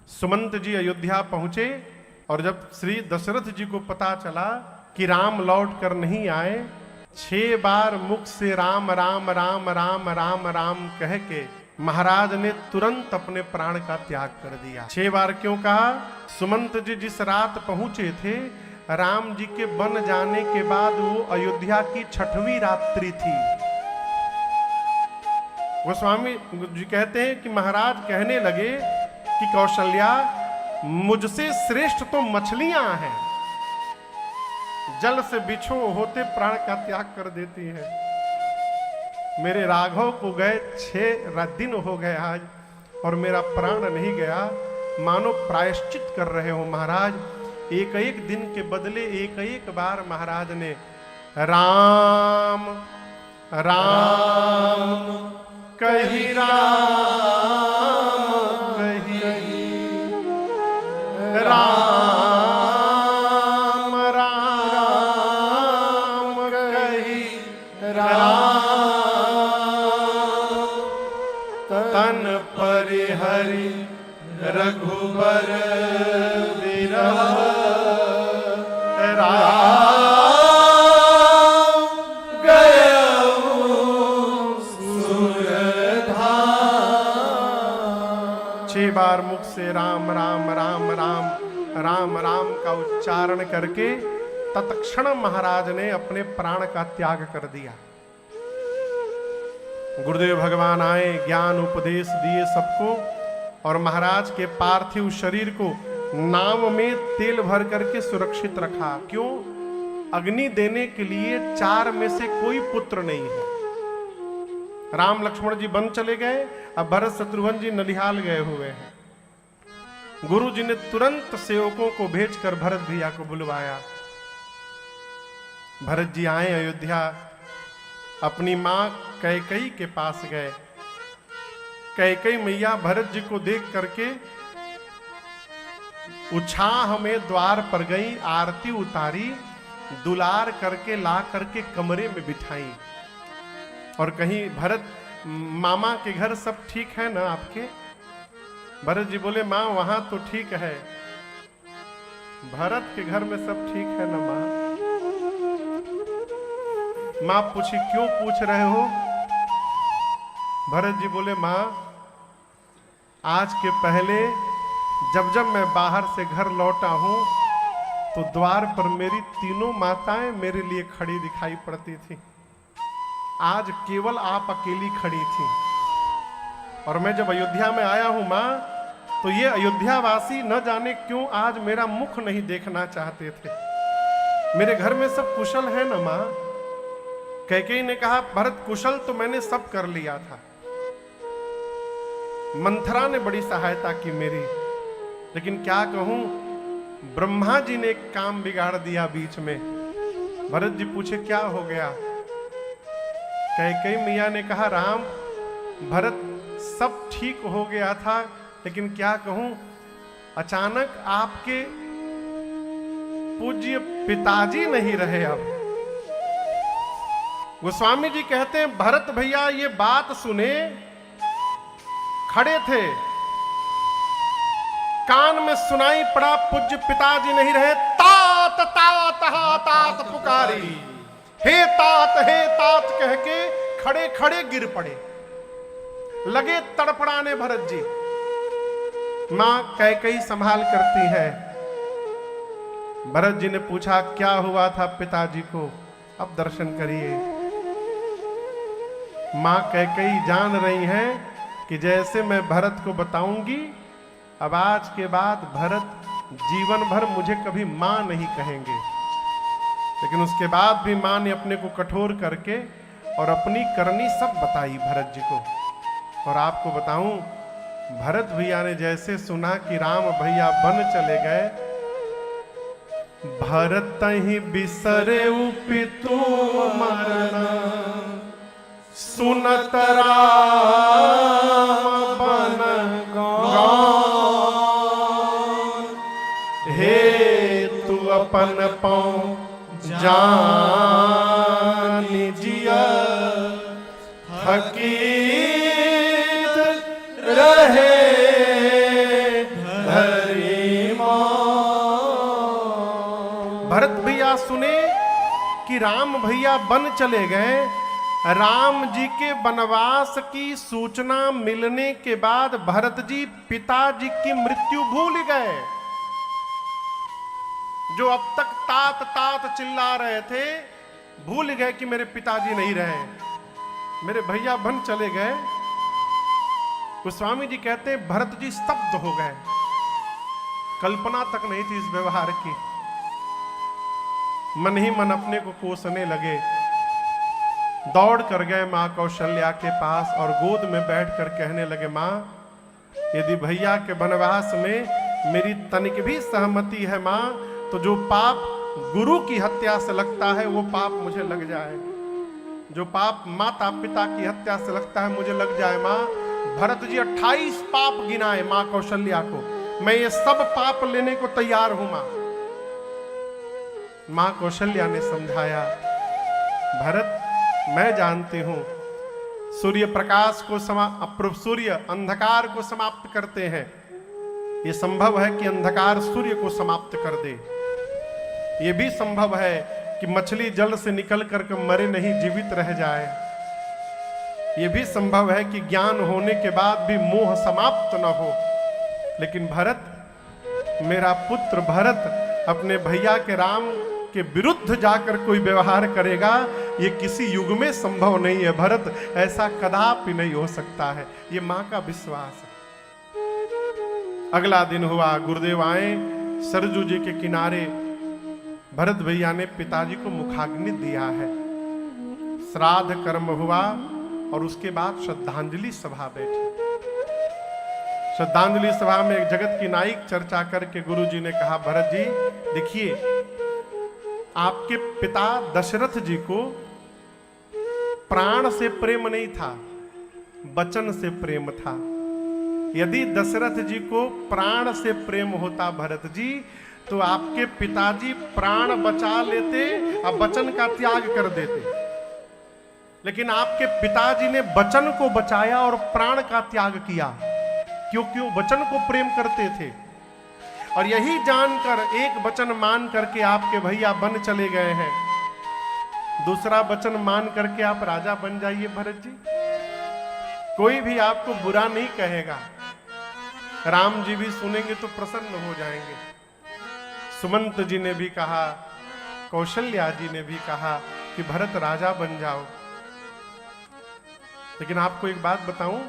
सुमंत जी अयोध्या पहुंचे और जब श्री दशरथ जी को पता चला कि राम लौट कर नहीं आए, 6 बार मुख से राम राम राम राम राम राम कह के महाराज ने तुरंत अपने प्राण का त्याग कर दिया। 6 बार क्यों कहा? सुमंत जी जिस रात पहुंचे थे, राम जी के बन जाने के बाद वो अयोध्या की 6वीं रात्रि थी। गोस्वामी जी कहते हैं कि महाराज कहने लगे कि कौशल्या, मुझसे श्रेष्ठ तो मछलियां हैं, जल से बिछो होते प्राण का त्याग कर देती हैं। मेरे राघव को गए 6 दिन हो गए आज, और मेरा प्राण नहीं गया। मानो प्रायश्चित कर रहे हो महाराज। एक एक दिन के बदले एक एक बार महाराज ने राम राम कही, राम कही, राम राम कही, राम तन परिहरि रघुबर विरह, राम गयऊ सुरधाम। 6 बार मुख से राम राम राम राम राम राम का उच्चारण करके तत्क्षण महाराज ने अपने प्राण का त्याग कर दिया। गुरुदेव भगवान आए, ज्ञान उपदेश दिए सबको, और महाराज के पार्थिव शरीर को नाव में तेल भर करके सुरक्षित रखा। क्यों? अग्नि देने के लिए 4 में से कोई पुत्र नहीं है। राम लक्ष्मण जी वन चले गए, अब भरत शत्रुघ्न जी नलिहाल गए हुए हैं। गुरु जी ने तुरंत सेवकों को भेजकर भरत भैया को बुलवाया। भरत जी आए अयोध्या, अपनी मां कैकेयी के पास गए। कैकेयी मैया भरत जी को देख करके उछाह में द्वार पर गई, आरती उतारी, दुलार करके ला करके कमरे में बिठाई और कहीं भरत मामा के घर सब ठीक है ना आपके? भरत जी बोले माँ वहां तो ठीक है। भरत के घर में सब ठीक है ना माँ? माँ पूछी क्यों पूछ रहे हो? भरत जी बोले माँ आज के पहले जब जब मैं बाहर से घर लौटा हूं तो द्वार पर मेरी तीनों माताएं मेरे लिए खड़ी दिखाई पड़ती थी। आज केवल आप अकेली खड़ी थी। और मैं जब अयोध्या में आया हूं मां, तो ये अयोध्यावासी न जाने क्यों आज मेरा मुख नहीं देखना चाहते थे। मेरे घर में सब कुशल है ना मां? कैकेयी ने कहा भरत कुशल तो मैंने सब कर लिया था। मंथरा ने बड़ी सहायता की मेरी, लेकिन क्या कहूं ब्रह्मा जी ने एक काम बिगाड़ दिया बीच में। भरत जी पूछे क्या हो गया? कैकेयी मैया ने कहा राम भरत सब ठीक हो गया था, लेकिन क्या कहूं अचानक आपके पूज्य पिताजी नहीं रहे। अब गोस्वामी जी कहते हैं भरत भैया ये बात सुने, खड़े थे, कान में सुनाई पड़ा पूज्य पिताजी नहीं रहे। तात तात हा तात पुकारी, हे तात कह के खड़े खड़े गिर पड़े, लगे तड़पड़ाने भरत जी। मां कैकेयी संभाल करती है। भरत जी ने पूछा क्या हुआ था पिताजी को? अब दर्शन करिए। मां कैकेयी जान रही हैं कि जैसे मैं भरत को बताऊंगी, अब आज के बाद भरत जीवन भर मुझे कभी मां नहीं कहेंगे। लेकिन उसके बाद भी मां ने अपने को कठोर करके और अपनी करनी सब बताई भरत जी को। और आपको बताऊं भरत भैया ने जैसे सुना कि राम भैया वन चले गए, भरत ही बिसरे पितु मरना, सुनत राम बन गौन, हे तू अपन पाँव जान जिया, थकीत रहे धरी भरत भैया सुने कि राम भैया वन चले गए। राम जी के वनवास की सूचना मिलने के बाद भरत जी पिताजी की मृत्यु भूल गए। जो अब तक तात तात चिल्ला रहे थे, भूल गए कि मेरे पिताजी नहीं रहे, मेरे भैया वन चले गए। गोस्वामी जी कहते हैं भरत जी स्तब्ध हो गए, कल्पना तक नहीं थी इस व्यवहार की। मन ही मन अपने को कोसने लगे, दौड़ कर गए मां कौशल्या के पास और गोद में बैठकर कहने लगे, मां यदि भैया के वनवास में मेरी तनिक भी सहमति है मां, तो जो पाप गुरु की हत्या से लगता है वो पाप मुझे लग जाए, जो पाप माता पिता की हत्या से लगता है मुझे लग जाए मां। भरत जी 28 पाप गिनाए मां कौशल्या को, मैं ये सब पाप लेने को तैयार हूं मां। मां कौशल्या ने समझाया, भरत मैं जानती हूं सूर्य प्रकाश को सूर्य अंधकार को समाप्त करते हैं, यह संभव है कि अंधकार सूर्य को समाप्त कर दे। यह भी संभव है कि मछली जल से निकल करके मरे नहीं जीवित रह जाए। यह भी संभव है कि ज्ञान होने के बाद भी मोह समाप्त न हो। लेकिन भरत, मेरा पुत्र भरत अपने भैया के राम के विरुद्ध जाकर कोई व्यवहार करेगा, ये किसी युग में संभव नहीं है भरत, ऐसा कदापि नहीं हो सकता है। ये मां का विश्वास है। अगला दिन हुआ, गुरुदेव आए, सरजू जी के किनारे भरत भैया ने पिताजी को मुखाग्नि दिया है। श्राद्ध कर्म हुआ और उसके बाद श्रद्धांजलि सभा बैठी। श्रद्धांजलि सभा में एक जगत की नायक चर्चा करके गुरु जी ने कहा, भरत जी देखिए, आपके पिता दशरथ जी को प्राण से प्रेम नहीं था, वचन से प्रेम था। यदि दशरथ जी को प्राण से प्रेम होता भरत जी, तो आपके पिताजी प्राण बचा लेते और वचन का त्याग कर देते। लेकिन आपके पिताजी ने वचन को बचाया और प्राण का त्याग किया, क्योंकि वो वचन को प्रेम करते थे। और यही जानकर एक वचन मान करके आपके भैया वन चले गए हैं, दूसरा वचन मान करके आप राजा बन जाइए भरत जी, कोई भी आपको बुरा नहीं कहेगा। राम जी भी सुनेंगे तो प्रसन्न हो जाएंगे। सुमंत जी ने भी कहा, कौशल्या जी ने भी कहा कि भरत राजा बन जाओ। लेकिन आपको एक बात बताऊं,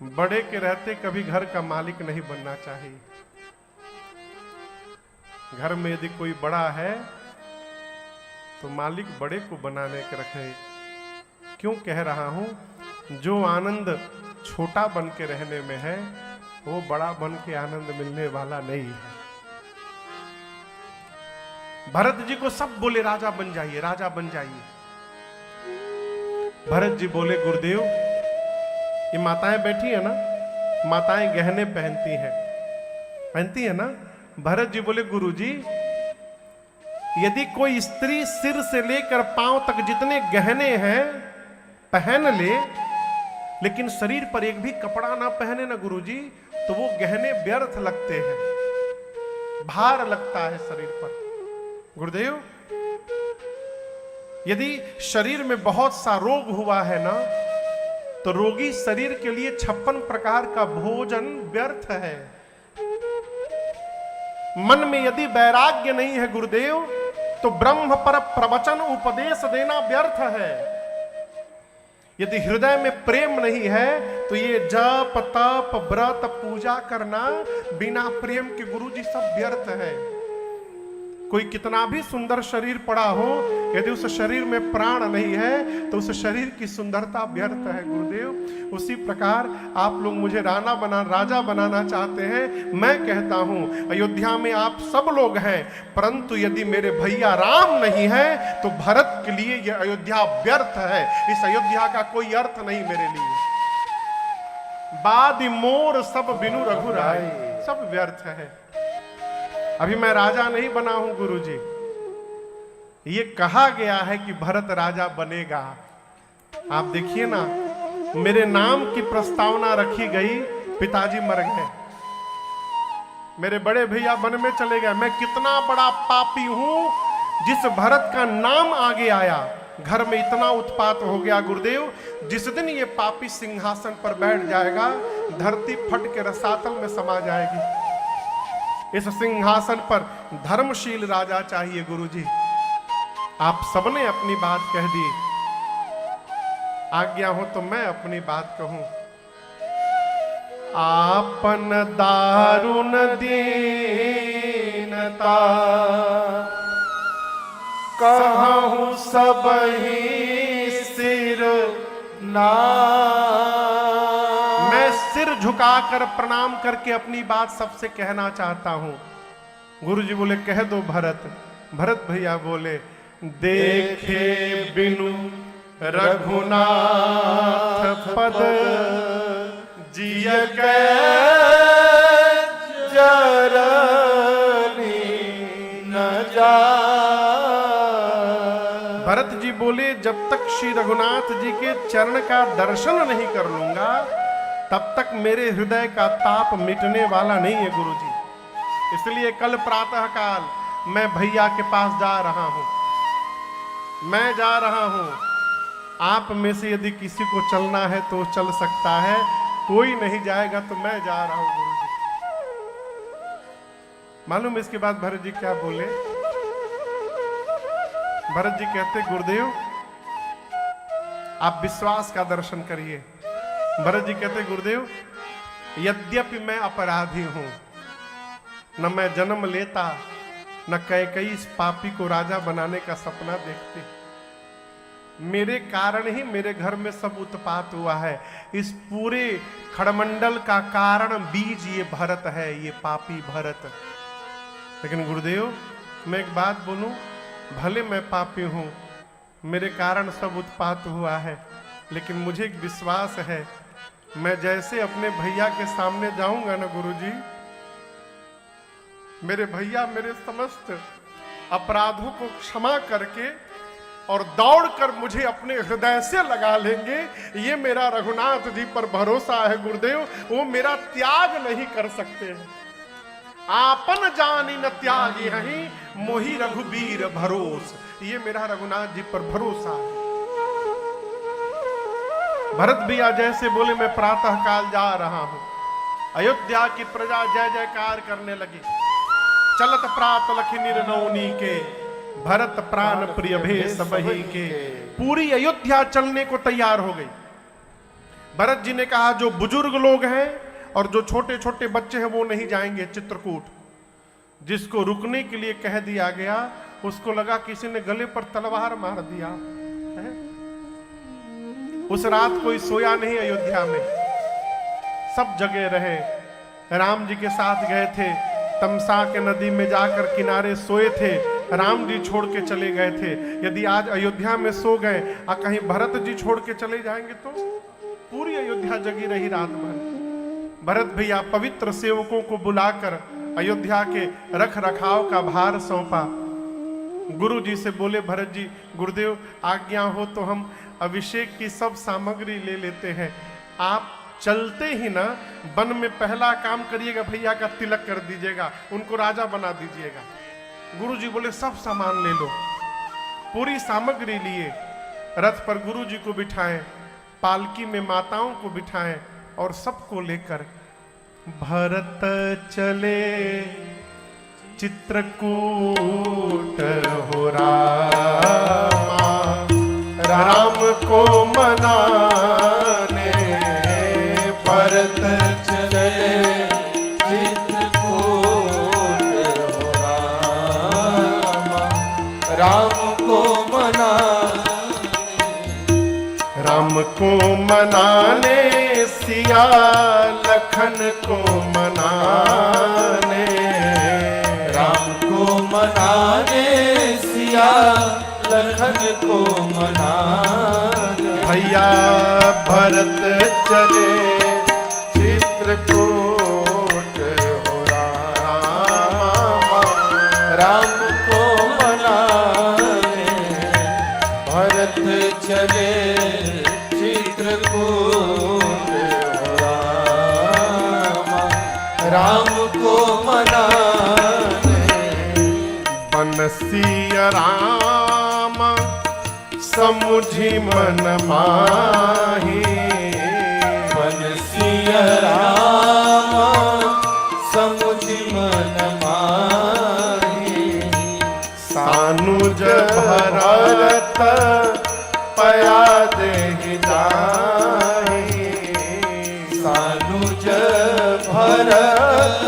बड़े के रहते कभी घर का मालिक नहीं बनना चाहिए। घर में यदि कोई बड़ा है तो मालिक बड़े को बनाने के रखे। क्यों कह रहा हूं, जो आनंद छोटा बन के रहने में है वो बड़ा बन के आनंद मिलने वाला नहीं है। भरत जी को सब बोले राजा बन जाइए, राजा बन जाइए। भरत जी बोले, गुरुदेव ये माताएं बैठी है ना, माताएं गहने पहनती है ना। भरत जी बोले, गुरुजी यदि कोई स्त्री सिर से लेकर पांव तक जितने गहने हैं पहन ले, लेकिन शरीर पर एक भी कपड़ा ना पहने ना गुरुजी, तो वो गहने व्यर्थ लगते हैं, भार लगता है शरीर पर। गुरुदेव यदि शरीर में बहुत सा रोग हुआ है ना, तो रोगी शरीर के लिए 56 प्रकार का भोजन व्यर्थ है। मन में यदि वैराग्य नहीं है गुरुदेव, तो ब्रह्म पर प्रवचन उपदेश देना व्यर्थ है। यदि हृदय में प्रेम नहीं है, तो ये जप तप व्रत पूजा करना बिना प्रेम के गुरुजी सब व्यर्थ है। कोई कितना भी सुंदर शरीर पड़ा हो, यदि उस शरीर में प्राण नहीं है तो उस शरीर की सुंदरता व्यर्थ है गुरुदेव। उसी प्रकार आप लोग मुझे राजा बनाना चाहते हैं। मैं कहता हूं अयोध्या में आप सब लोग हैं, परंतु यदि मेरे भैया राम नहीं है तो भरत के लिए यह अयोध्या व्यर्थ है। इस अयोध्या का कोई अर्थ नहीं मेरे लिए। बादि मोर सब बिनु रघुराई, सब व्यर्थ है। अभी मैं राजा नहीं बना हूं गुरुजी, ये कहा गया है कि भरत राजा बनेगा। आप देखिए ना, मेरे नाम की प्रस्तावना रखी गई, पिताजी मर गए, मेरे बड़े भैया वन में चले गए, मैं कितना बड़ा पापी हूं जिस भरत का नाम आगे आया। घर में इतना उत्पात हो गया गुरुदेव, जिस दिन ये पापी सिंहासन पर बैठ जाएगा, धरती फट के रसातल में समा जाएगी। इस सिंहासन पर धर्मशील राजा चाहिए गुरुजी। आप सबने अपनी बात कह दी, आज्ञा हो तो मैं अपनी बात कहूं। आपन दारुण दीनता कहूं सबही सिर ना। मैं सिर झुकाकर प्रणाम करके अपनी बात सबसे कहना चाहता हूं। गुरुजी बोले कह दो भरत। भरत भैया बोले देखे बिनु रघुनाथ पद जिय के जरनी न जा। भरत जी बोले जब तक श्री रघुनाथ जी के चरण का दर्शन नहीं कर लूंगा तब तक मेरे हृदय का ताप मिटने वाला नहीं है गुरुजी। इसलिए कल प्रातः काल मैं भैया के पास जा रहा हूं, मैं जा रहा हूं। आप में से यदि किसी को चलना है तो चल सकता है, कोई नहीं जाएगा तो मैं जा रहा हूं गुरुजी। मालूम इसके बाद भरत जी क्या बोले? भरत जी कहते गुरुदेव आप विश्वास का दर्शन करिए। भरत जी कहते गुरुदेव यद्यपि मैं अपराधी हूं, न मैं जन्म लेता न कैकेयी इस पापी को राजा बनाने का सपना देखती। मेरे कारण ही मेरे घर में सब उत्पात हुआ है। इस पूरे खड़मंडल का कारण बीज ये भरत है, ये पापी भरत। लेकिन गुरुदेव मैं एक बात बोलूं, भले मैं पापी हूं, मेरे कारण सब उत्पात हुआ है, लेकिन मुझे एक विश्वास है, मैं जैसे अपने भैया के सामने जाऊंगा ना गुरुजी, मेरे भैया मेरे समस्त अपराधों को क्षमा करके और दौड़कर मुझे अपने हृदय से लगा लेंगे। ये मेरा रघुनाथ जी पर भरोसा है गुरुदेव, वो मेरा त्याग नहीं कर सकते हैं। आपन जानी न त्यागी हहीं मोहि रघुबीर भरोस। ये मेरा रघुनाथ जी पर भरोसा है। भरत भैया जैसे बोले मैं प्रातः काल जा रहा हूं, अयोध्या की प्रजा जय जयकार करने लगी। चलत प्रात लखि निर्नौनी के भरत प्राण प्रिय भेष बही के। पूरी अयोध्या चलने को तैयार हो गई। भरत जी ने कहा जो बुजुर्ग लोग हैं और जो छोटे छोटे बच्चे हैं वो नहीं जाएंगे चित्रकूट। जिसको रुकने के लिए कह दिया गया उसको लगा किसी ने गले पर तलवार मार दिया है? उस रात कोई सोया नहीं अयोध्या में, सब जगह रहे। राम जी के साथ गए थे, तमसा के नदी में जाकर किनारे सोए थे। राम जी छोड़ के चले गए थे। यदि आज अयोध्या में सो गए और कहीं भरत जी छोड़ के चले जाएंगे तो पूरी अयोध्या जगी रही रात भर। भरत भैया पवित्र सेवकों को बुलाकर अयोध्या के रख रखाव का भार सौंपा। गुरु जी से बोले भरत जी गुरुदेव आज्ञा हो तो हम अभिषेक की सब सामग्री ले लेते हैं। आप चलते ही ना वन में पहला काम करिएगा, भैया का तिलक कर दीजिएगा, उनको राजा बना दीजिएगा। गुरुजी बोले सब सामान ले लो। पूरी सामग्री लिए रथ पर गुरुजी को बिठाएं, पालकी में माताओं को बिठाएं और सबको लेकर भरत चले चित्रकूट हो रामा। राम को मनाने भरत चले चित्रकूट हो रामा। राम को मनाने सिया लखन को मनाने। राम को मनाने सिया लखन को मनाने। भैया भरत चले चित्रकूट हो रामा। राम को मनाने भरत चले चित्रकूट राम को मनाने बनसिया राम समुझी मन माही बनसिया राम समुझि मन माही सानुज भरत पया देहि जाहि सानुज भरत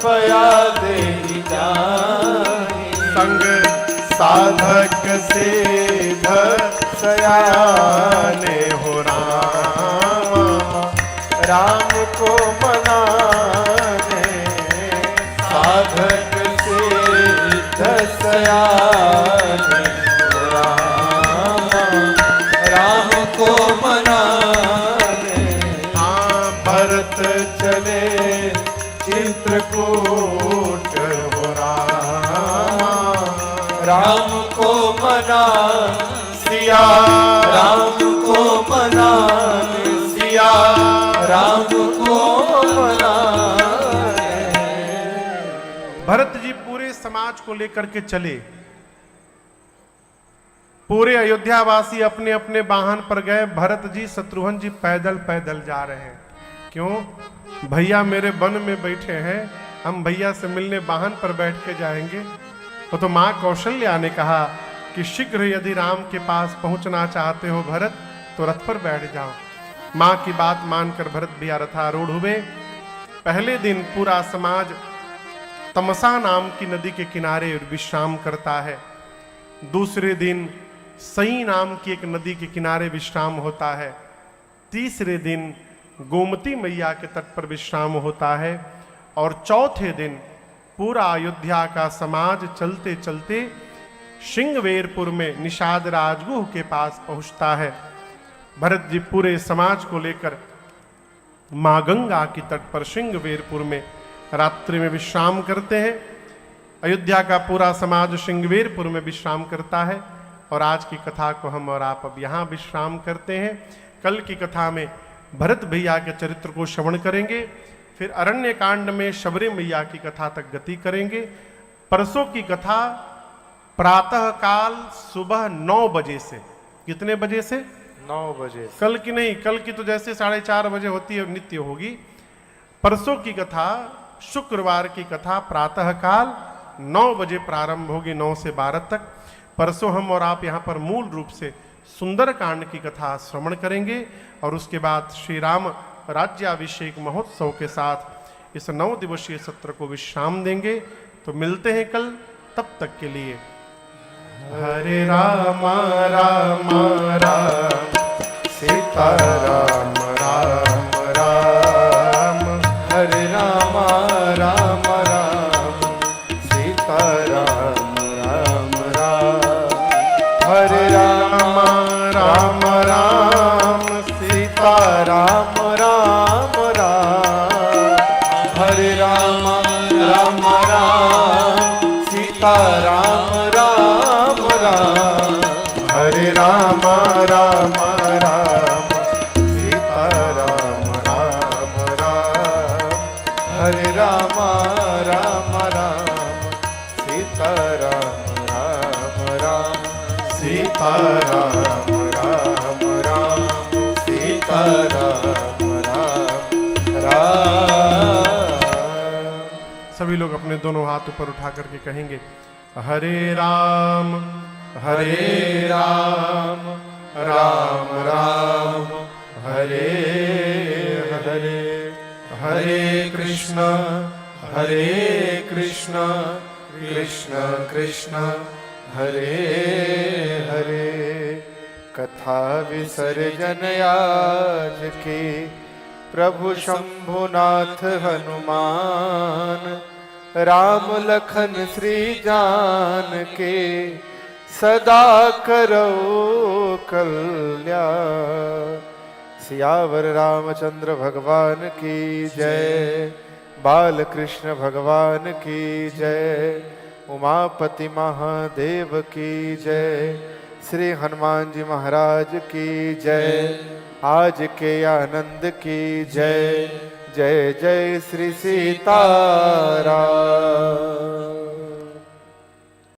पया देहि जाहि संग साधक सेध सयाने हो राम को मनाने साधक सिद्ध सयाने राम को मनाने भरत चले चित्रकूट हो राम को मना सिया राम को मनाने सिया राम को मनाने भरत जी पूरे समाज को लेकर के चले। पूरे अयोध्यावासी अपने अपने वाहन पर गए। भरत जी शत्रुघ्न जी पैदल पैदल जा रहे हैं। क्यों? भैया मेरे वन में बैठे हैं, हम भैया से मिलने वाहन पर बैठ के जाएंगे। वो तो माँ कौशल्या ने कहा कि शीघ्र यदि राम के पास पहुंचना चाहते हो भरत तो रथ पर बैठ जाओ। माँ की बात मानकर भरत भैया रथारूढ़ हुए। पहले दिन पूरा समाज तमसा नाम की नदी के किनारे विश्राम करता है। दूसरे दिन सई नाम की एक नदी के किनारे विश्राम होता है। तीसरे दिन गोमती मैया के तट पर विश्राम होता है। और चौथे दिन पूरा अयोध्या का समाज चलते चलते सिंहवेरपुर में निषाद राजगुह के पास पहुंचता है। भरत जी पूरे समाज को लेकर मां गंगा की तट पर सिंहवेरपुर में रात्रि में विश्राम करते हैं। अयोध्या का पूरा समाज सिंहवेरपुर में विश्राम करता है। और आज की कथा को हम और आप अब यहाँ विश्राम करते हैं। कल की कथा में भरत भैया के चरित्र को श्रवण करेंगे। फिर अरण्य कांड में शबरी मैया की कथा तक गति करेंगे। परसों की कथा प्रातः काल सुबह 9 बजे से, कितने बजे से? 9 बजे। कल की नहीं, कल की तो जैसे 4:30 बजे होती है नित्य होगी। परसों की कथा शुक्रवार की कथा प्रातः काल 9 बजे प्रारंभ होगी, 9 से 12 तक। परसों हम और आप यहाँ पर मूल रूप से सुंदर कांड की कथा श्रवण करेंगे और उसके बाद श्री राम राज्याभिषेक महोत्सव के साथ इस 9 दिवसीय सत्र को विश्राम देंगे। तो मिलते हैं कल, तब तक के लिए हरे राम राम राम सीता राम राम राम हरे राम राम राम सीता राम राम राम हरे राम राम राम सीता राम राम राम हरे राम राम राम सीता राम राम राम हरे राम राम राम सीता राम राम राम हरे राम राम राम सीता राम राम राम सीता राम राम राम सीता राम राम राम। सभी लोग अपने दोनों हाथ ऊपर उठा करके कहेंगे हरे राम राम राम हरे हरे हरे कृष्ण कृष्ण कृष्ण हरे हरे। कथा विसर्जन आज के प्रभु शंभुनाथ हनुमान राम लखन श्री जान के सदा करो कल्याण। सियावर रामचंद्र भगवान की जय, बाल कृष्ण भगवान की जय, उमापति महादेव की जय, श्री हनुमान जी महाराज की जय, आज के आनंद की जय, जय जय श्री सीताराम।